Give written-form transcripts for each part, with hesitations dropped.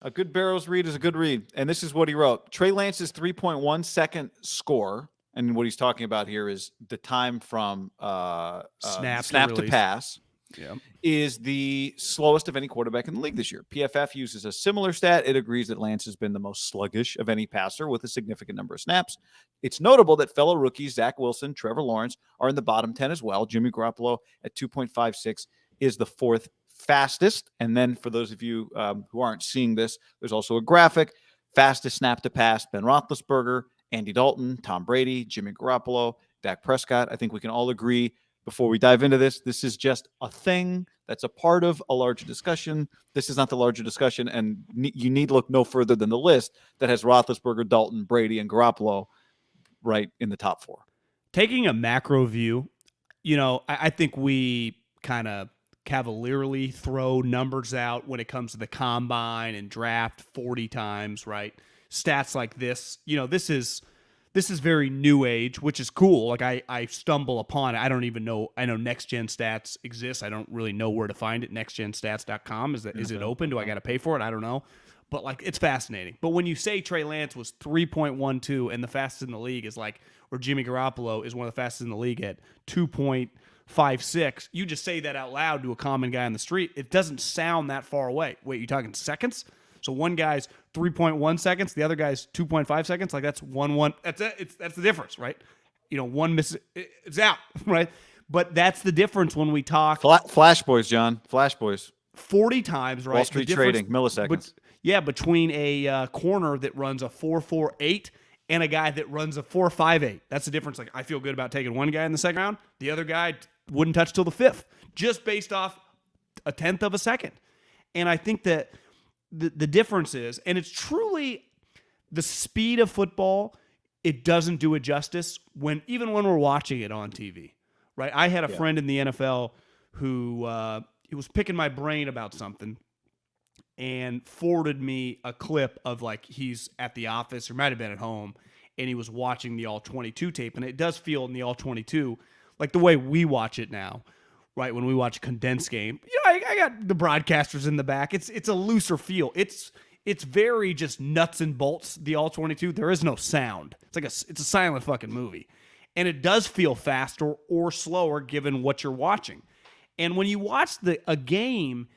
A good Barrows read is a good read. And this is what he wrote. Trey Lance's 3.1 second score, and what he's talking about here is the time from Snap to snap to release. pass, Yeah. is the slowest of any quarterback in the league this year. PFF uses a similar stat. It agrees that Lance has been the most sluggish of any passer with a significant number of snaps. It's notable that fellow rookies Zach Wilson, Trevor Lawrence are in the bottom 10 as well. Jimmy Garoppolo at 2.56 is the fourth fastest. And then for those of you who aren't seeing this, there's also a graphic. Fastest snap to pass, Ben Roethlisberger, Andy Dalton, Tom Brady, Jimmy Garoppolo, Dak Prescott. I think we can all agree before we dive into this, this is just a thing that's a part of a larger discussion. This is not the larger discussion, and you need look no further than the list that has Roethlisberger, Dalton, Brady, and Garoppolo right in the top four. Taking a macro view, I think we kind of cavalierly throw numbers out when it comes to the combine and draft 40 times, right? Stats like this, this is very new age, which is cool. Like I stumble upon it. I don't even know. I know Next Gen Stats exists. I don't really know where to find it. NextGenStats.com. Is it open? Do I got to pay for it? I don't know. But like it's fascinating. But when you say Trey Lance was 3.12 and the fastest in the league is like, or Jimmy Garoppolo is one of the fastest in the league at 2.56, you just say that out loud to a common guy on the street. It doesn't sound that far away. Wait, you talking seconds? So one guy's 3.1 seconds, the other guy's 2.5 seconds. Like that's 1-1. That's it. That's the difference, right? One miss, it's out, right? But that's the difference when we talk. Flash boys, John. Flash boys. 40 times, right? Wall Street trading, milliseconds. Between a corner that runs a 4.48 and a guy that runs a 4.58. That's the difference. Like I feel good about taking one guy in the second round. The other guy wouldn't touch till the fifth, just based off a tenth of a second. And I think that the difference is, and it's truly the speed of football, it doesn't do it justice even when we're watching it on TV, right? I had a friend in the NFL who he was picking my brain about something and forwarded me a clip of like he's at the office or might have been at home and he was watching the All-22 tape. And it does feel in the All-22 like the way we watch it now, right? When we watch a condensed game, I got the broadcasters in the back. It's a looser feel. It's very just nuts and bolts. The All-22, there is no sound. It's a silent fucking movie, and it does feel faster or slower given what you're watching. And when you watch a game,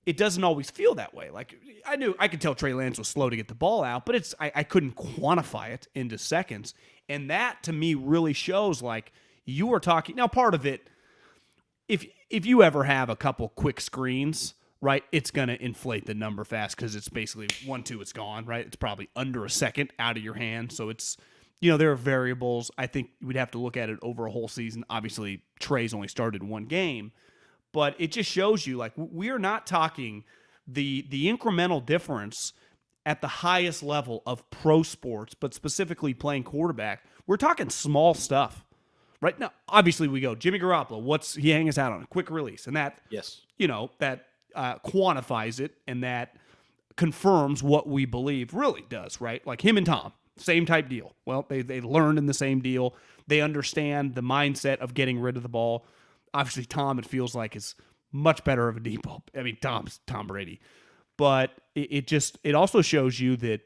it doesn't always feel that way. Like I could tell Trey Lance was slow to get the ball out, but I couldn't quantify it into seconds, and that to me really shows like you are talking now. Part of it. If you ever have a couple quick screens, right, it's going to inflate the number fast because it's basically 1-2, it's gone, right? It's probably under a second out of your hand. So it's, there are variables. I think we'd have to look at it over a whole season. Obviously, Trey's only started one game, but it just shows you, like, we are not talking the incremental difference at the highest level of pro sports, but specifically playing quarterback. We're talking small stuff. Right now, obviously, we go Jimmy Garoppolo. He hang his hat on? A quick release, and that that quantifies it, and that confirms what we believe really does. Right, like him and Tom, same type deal. Well, they learned in the same deal. They understand the mindset of getting rid of the ball. Obviously, Tom, it feels like is much better of a depot. I mean, Tom's Tom Brady, but it also shows you that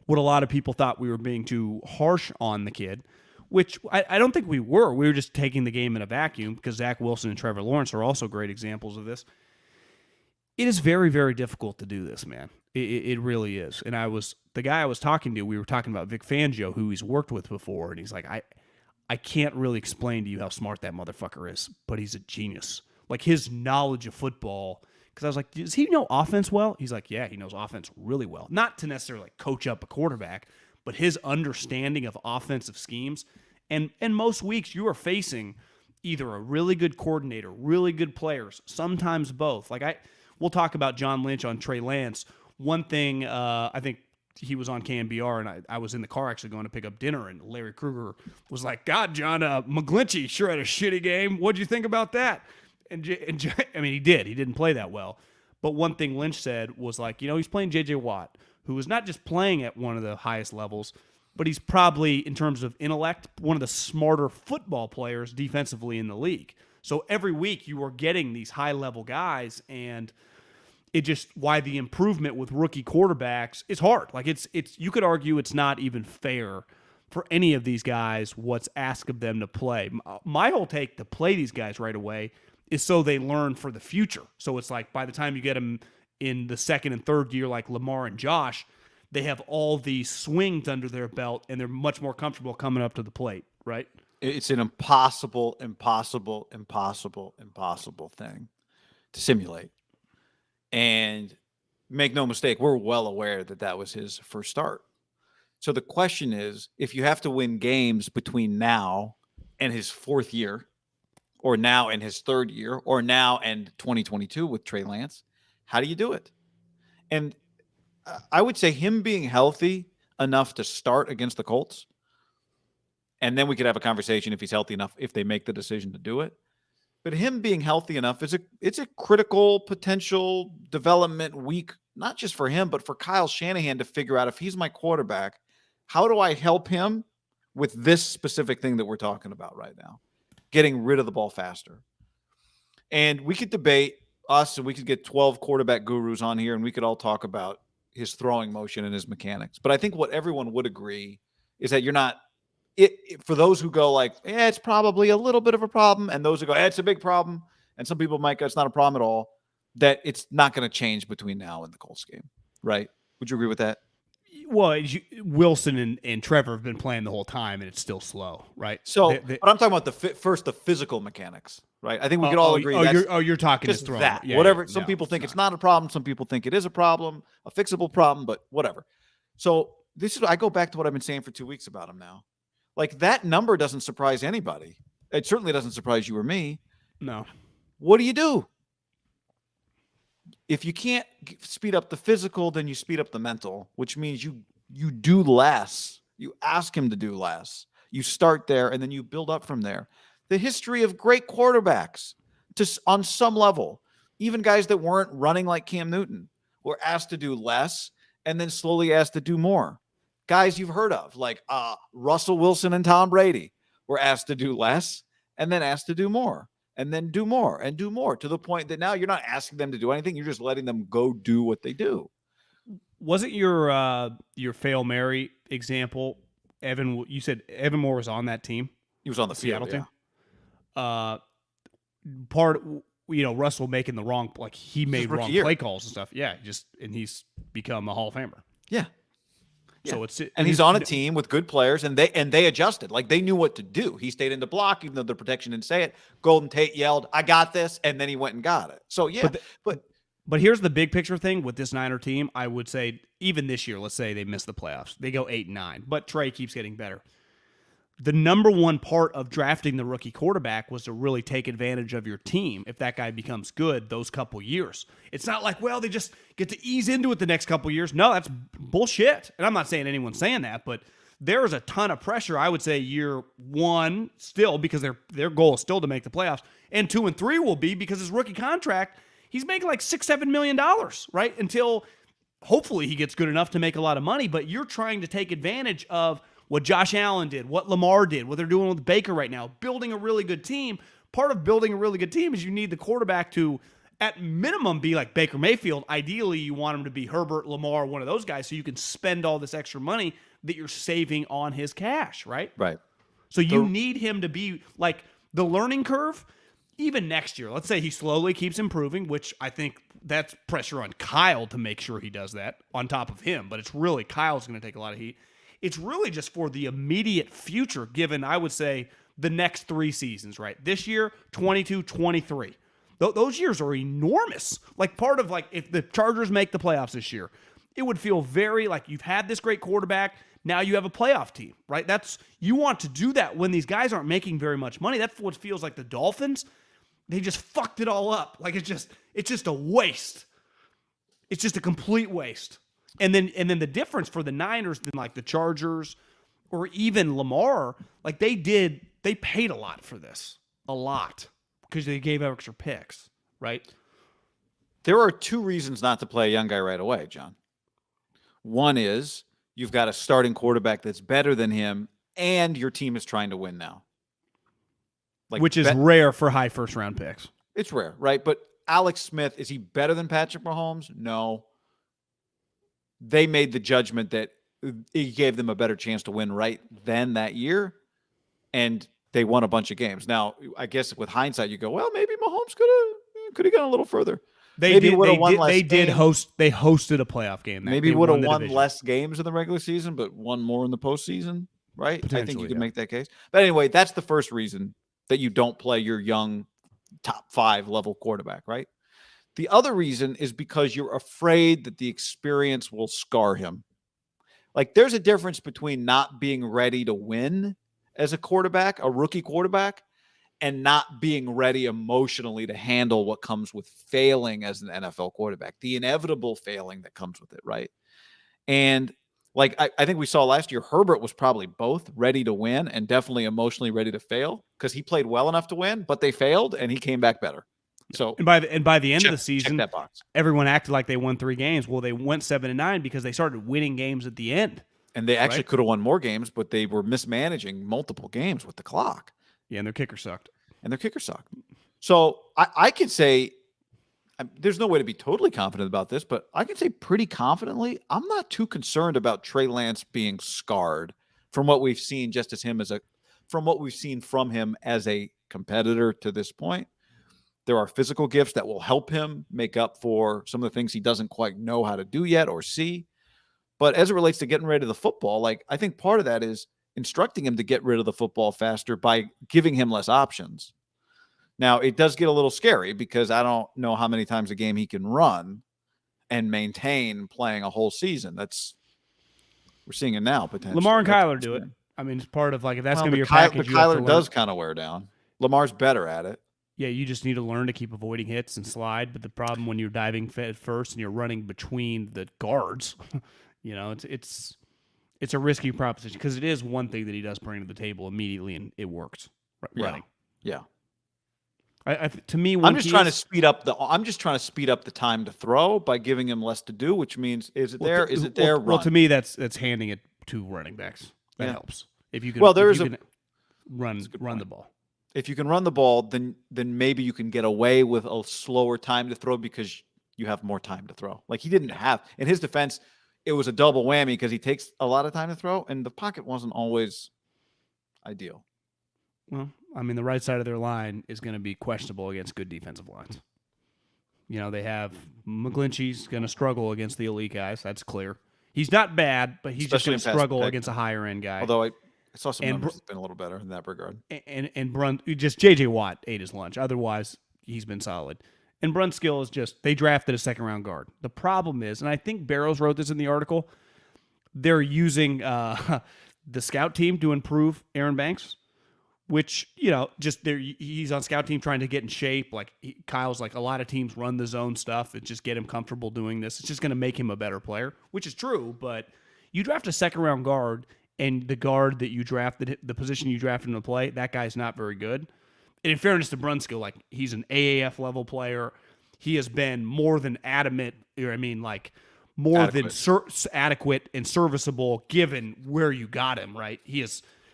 what a lot of people thought we were being too harsh on the kid. Which I don't think we were. We were just taking the game in a vacuum because Zach Wilson and Trevor Lawrence are also great examples of this. It is very, very difficult to do this, man. It really is. And the guy I was talking to, we were talking about Vic Fangio, who he's worked with before, and he's like, I can't really explain to you how smart that motherfucker is, but he's a genius. Like his knowledge of football, because I was like, does he know offense well? He's like, yeah, he knows offense really well. Not to necessarily like coach up a quarterback, but his understanding of offensive schemes. And most weeks you are facing either a really good coordinator, really good players, sometimes both. Like we'll talk about John Lynch on Trey Lance. One thing, I think he was on KNBR, and I was in the car actually going to pick up dinner, and Larry Krueger was like, God, John, McGlinchey sure had a shitty game. What'd you think about that? And I mean, he did. He didn't play that well. But one thing Lynch said was like, he's playing J.J. Watt, who is not just playing at one of the highest levels, but he's probably, in terms of intellect, one of the smarter football players defensively in the league. So every week you are getting these high-level guys, and it just why the improvement with rookie quarterbacks is hard. Like it's you could argue it's not even fair for any of these guys what's asked of them to play. My whole take to play these guys right away is so they learn for the future. So it's like by the time you get them in the second and third year, like Lamar and Josh, they have all these swings under their belt and they're much more comfortable coming up to the plate, right? It's an impossible thing to simulate. And make no mistake, we're well aware that that was his first start. So the question is, if you have to win games between now and his fourth year, or now and his third year, or now and 2022 with Trey Lance, how do you do it? And I would say him being healthy enough to start against the Colts, and then we could have a conversation if he's healthy enough, if they make the decision to do it. But him being healthy enough it's a critical potential development week, not just for him, but for Kyle Shanahan to figure out if he's my quarterback, how do I help him with this specific thing that we're talking about right now, getting rid of the ball faster. And we could debate us, and we could get 12 quarterback gurus on here, and we could all talk about his throwing motion and his mechanics. But I think what everyone would agree is that you're not for those who go like, it's probably a little bit of a problem, and those who go, it's a big problem, and some people might go, it's not a problem at all, that it's not going to change between now and the Colts game, right? Would you agree with that? Well, Wilson and Trevor have been playing the whole time, and it's still slow, right? So, but I'm talking about the physical mechanics, right? I think we could all agree. You're talking just throwing. that. Yeah, whatever. yeah, Some no, people think it's not a problem. Some people think it is a problem, a fixable problem, but whatever. So I go back to what I've been saying for 2 weeks about him now. Like, that number doesn't surprise anybody. It certainly doesn't surprise you or me. No. What do? If you can't speed up the physical, then you speed up the mental, which means you do less. You ask him to do less. You start there, and then you build up from there. The history of great quarterbacks, on some level, even guys that weren't running like Cam Newton, were asked to do less and then slowly asked to do more. Guys you've heard of, like Russell Wilson and Tom Brady, were asked to do less and then asked to do more and then do more and do more, to the point that now you're not asking them to do anything. You're just letting them go do what they do. Wasn't your Fail Mary example, Evan? You said Evan Moore was on that team. He was on the Seattle field, team. Russell making the wrong, like he made wrong play calls and stuff. Yeah, and he's become a Hall of Famer. Yeah. So he's on a team with good players, and they adjusted. Like, they knew what to do. He stayed in the block, even though the protection didn't say it. Golden Tate yelled, "I got this," and then he went and got it. So yeah, but here's the big picture thing with this Niner team. I would say even this year, let's say they miss the playoffs, they go 8-9, but Trey keeps getting better. The number one part of drafting the rookie quarterback was to really take advantage of your team if that guy becomes good those couple years. It's not like, well, they just get to ease into it the next couple years. No, that's bullshit. And I'm not saying anyone's saying that, but there is a ton of pressure, I would say, year one still, because their goal is still to make the playoffs. And 2 and 3 will be because his rookie contract, he's making like $6-7 million, right? Until hopefully he gets good enough to make a lot of money. But you're trying to take advantage of what Josh Allen did, what Lamar did, what they're doing with Baker right now, building a really good team. Part of building a really good team is you need the quarterback to, at minimum, be like Baker Mayfield. Ideally, you want him to be Herbert, Lamar, one of those guys, so you can spend all this extra money that you're saving on his cash, right? Right. So you need him to be like the learning curve. Even next year, let's say he slowly keeps improving, which I think that's pressure on Kyle to make sure he does that on top of him. But it's really Kyle's going to take a lot of heat. It's really just for the immediate future, given, I would say, the next 3 seasons, right? This year, 22, 23. Those years are enormous. Like, part of, like, if the Chargers make the playoffs this year, it would feel very like you've had this great quarterback, now you have a playoff team, right? You want to do that when these guys aren't making very much money. That's what feels like the Dolphins. They just fucked it all up. Like, it's just a waste. It's just a complete waste. And then the difference for the Niners than like the Chargers or even Lamar, like they paid a lot for this. A lot. Because they gave extra picks, right? There are 2 reasons not to play a young guy right away, John. One is you've got a starting quarterback that's better than him, and your team is trying to win now. Which is rare for high first-round picks. It's rare, right? But Alex Smith, is he better than Patrick Mahomes? No. They made the judgment that it gave them a better chance to win right then that year, and they won a bunch of games. Now, I guess with hindsight, you go, well, maybe Mahomes could have gone a little further. They maybe did. would have won less. They games. did host. They hosted a playoff game. Maybe would have won less games in the regular season, but won more in the postseason. Right? I think you can make that case. But anyway, that's the first reason that you don't play your young top 5 level quarterback. Right? The other reason is because you're afraid that the experience will scar him. Like, there's a difference between not being ready to win as a quarterback, a rookie quarterback, and not being ready emotionally to handle what comes with failing as an NFL quarterback, the inevitable failing that comes with it, right? And like I think we saw last year, Herbert was probably both ready to win and definitely emotionally ready to fail because he played well enough to win, but they failed and he came back better. So by the end of the season, that box. Everyone acted like they won 3 games. Well, they went 7-9 because they started winning games at the end. And they actually could have won more games, but they were mismanaging multiple games with the clock. Yeah, and their kicker sucked. So I can say, there's no way to be totally confident about this, but I can say pretty confidently, I'm not too concerned about Trey Lance being scarred from what we've seen from him as a competitor to this point. There are physical gifts that will help him make up for some of the things he doesn't quite know how to do yet or see. But as it relates to getting rid of the football, like, I think part of that is instructing him to get rid of the football faster by giving him less options. Now, it does get a little scary because I don't know how many times a game he can run and maintain playing a whole season. We're seeing it now, potentially. Lamar and Kyler do it. I mean, it's part of, like, if that's going to be your package. But Kyler does kind of wear down. Lamar's better at it. Yeah, you just need to learn to keep avoiding hits and slide. But the problem when you're diving first and you're running between the guards, it's a risky proposition because it is one thing that he does bring to the table immediately, and it works. Running. Yeah. To me, I'm just trying to speed up the time to throw by giving him less to do, which means is it there? Well, to me, that's handing it to running backs. That helps if you can. Run the ball. If you can run the ball, then maybe you can get away with a slower time to throw because you have more time to throw. Like, he didn't have, in his defense, it was a double whammy because he takes a lot of time to throw, and the pocket wasn't always ideal. Well, I mean, the right side of their line is going to be questionable against good defensive lines. They have McGlinchey's going to struggle against the elite guys. That's clear. He's not bad, but he's just going to struggle against a higher end guy. Although I saw some numbers that's been a little better in that regard. And just J.J. Watt ate his lunch. Otherwise, he's been solid. And Brunskill is they drafted a second-round guard. The problem is, and I think Barrows wrote this in the article, they're using the scout team to improve Aaron Banks, which, he's on scout team trying to get in shape. Like, Kyle's like, a lot of teams run the zone stuff and just get him comfortable doing this. It's just going to make him a better player, which is true, but you draft a second-round guard, and the guard that you drafted, the position you drafted him to play, that guy's not very good. And in fairness to Brunskill, like, he's an AAF level player. He has been more than adequate and serviceable given where you got him, right?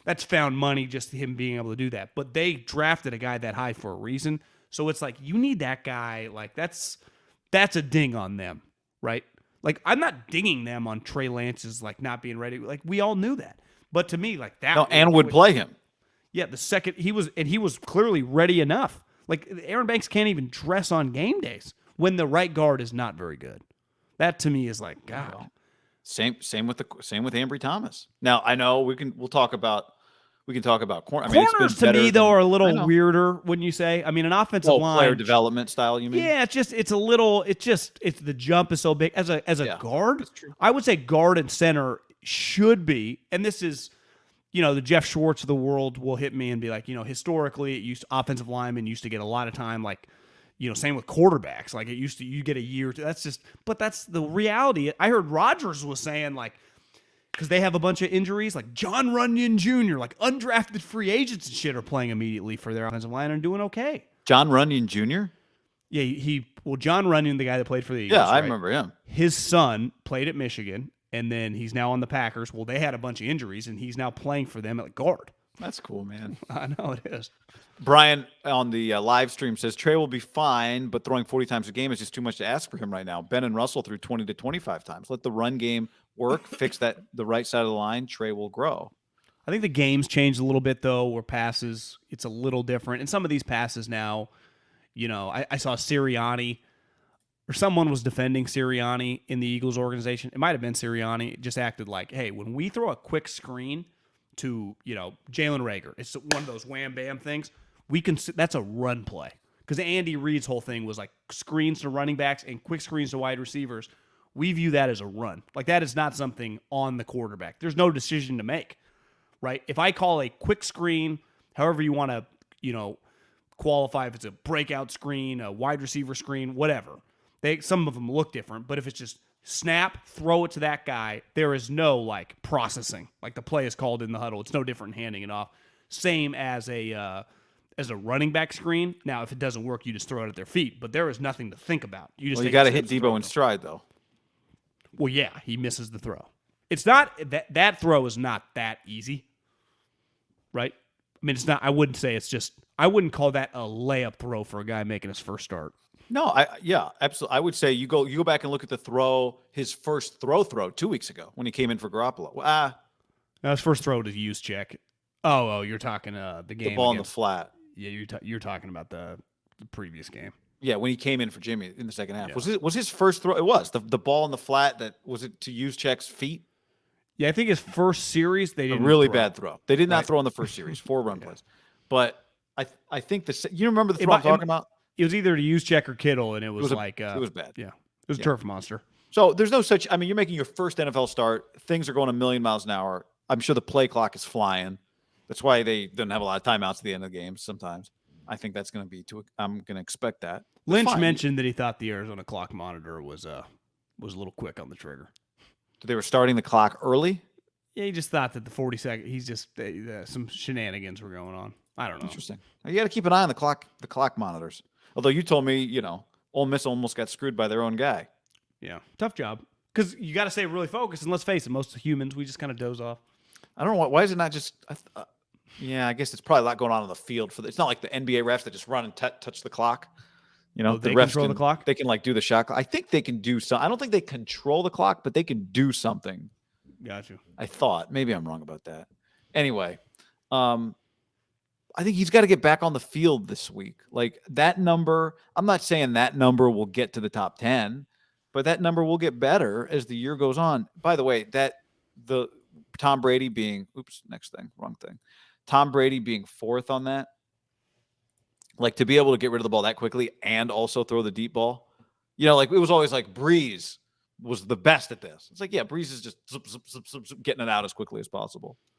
That's found money, just him being able to do that. But they drafted a guy that high for a reason. So it's like, you need that guy. Like, that's a ding on them, right? Like, I'm not dinging them on Trey Lance's, like, not being ready. Like, we all knew that. But to me, like, that. No, and would play him. Yeah, the second he was clearly ready enough. Like, Aaron Banks can't even dress on game days when the right guard is not very good. That to me is like, God. Same with Ambry Thomas. Now, I know we can talk about corner. Corners to me though are a little weirder when you say. I mean, an offensive line player development style. You mean? Yeah, it's the jump is so big as a guard. I would say guard and center should be, and this is, the Jeff Schwartz of the world will hit me and be like, historically, offensive linemen used to get a lot of time, like, same with quarterbacks. Like, you get a year. But that's the reality. I heard Rodgers was saying, like, because they have a bunch of injuries, like John Runyon Jr., like undrafted free agents and shit are playing immediately for their offensive line and doing okay. John Runyon Jr.? Yeah, John Runyon, the guy that played for the Eagles. Yeah, I remember him. His son played at Michigan, and then he's now on the Packers. Well, they had a bunch of injuries, and he's now playing for them at guard. That's cool, man. I know it is. Brian on the live stream says Trey will be fine, but throwing 40 times a game is just too much to ask for him right now. Ben and Russell threw 20 to 25 times. Let the run game work, fix that the right side of the line. Trey will grow. I think the game's changed a little bit, though, where passes, it's a little different. And some of these passes now, I saw Sirianni, or someone was defending Sirianni in the Eagles organization. It might have been Sirianni. It just acted like, hey, when we throw a quick screen to, Jalen Reagor, it's one of those wham-bam things. That's a run play. Because Andy Reid's whole thing was like screens to running backs and quick screens to wide receivers. We view that as a run. Like, that is not something on the quarterback. There's no decision to make. Right? If I call a quick screen, however you want to, qualify, if it's a breakout screen, a wide receiver screen, whatever. Some of them look different, but if it's just snap, throw it to that guy, there is no processing. Like, the play is called in the huddle. It's no different in handing it off. Same as a running back screen. Now, if it doesn't work, you just throw it at their feet, but there is nothing to think about. You got to hit Debo in stride, though. Well, yeah, he misses the throw. It's not that throw is not that easy, right? I mean, it's not. I wouldn't say it's just. I wouldn't call that a layup throw for a guy making his first start. No, absolutely. I would say you go back and look at the throw, his first throw 2 weeks ago when he came in for Garoppolo. Now his first throw to use check. Oh, you're talking the game. The ball in the flat. Yeah, you're talking about the previous game. Yeah, when he came in for Jimmy in the second half. Yeah. Was his first throw? It was the ball in the flat. That was it to use check's feet. Yeah, I think his first series they didn't. A really bad throw. They did not throw in the first series. 4 run plays, but I think you remember the throw I'm talking about. It was either to use check or Kittle, and it was it was bad. Yeah, it was a turf monster. So there's no such. I mean, you're making your first NFL start. Things are going a million miles an hour. I'm sure the play clock is flying. That's why they don't have a lot of timeouts at the end of the game. Sometimes I think that's going to be I'm going to expect that. Lynch mentioned that he thought the Arizona clock monitor was a little quick on the trigger. They were starting the clock early. Yeah, he just thought that the 40 second. He's just some shenanigans were going on. I don't know. Interesting. You got to keep an eye on the clock monitors. Although you told me, Ole Miss almost got screwed by their own guy. Yeah, tough job. Because you got to stay really focused, and let's face it, most humans we just kind of doze off. I don't know why is it not just. I guess it's probably a lot going on the field for. It's not like the NBA refs that just run and touch the clock. The they refs control the clock. They can do the shot clock. I think they can do some. I don't think they control the clock, but they can do something. Got you. I thought maybe I'm wrong about that. Anyway, I think he's got to get back on the field this week. Like that number, I'm not saying that number will get to the top 10, but that number will get better as the year goes on. By the way, the Tom Brady being, wrong thing. Tom Brady being 4th on that, like to be able to get rid of the ball that quickly and also throw the deep ball, it was always like Breeze was the best at this. It's like, yeah, Breeze is just getting it out as quickly as possible.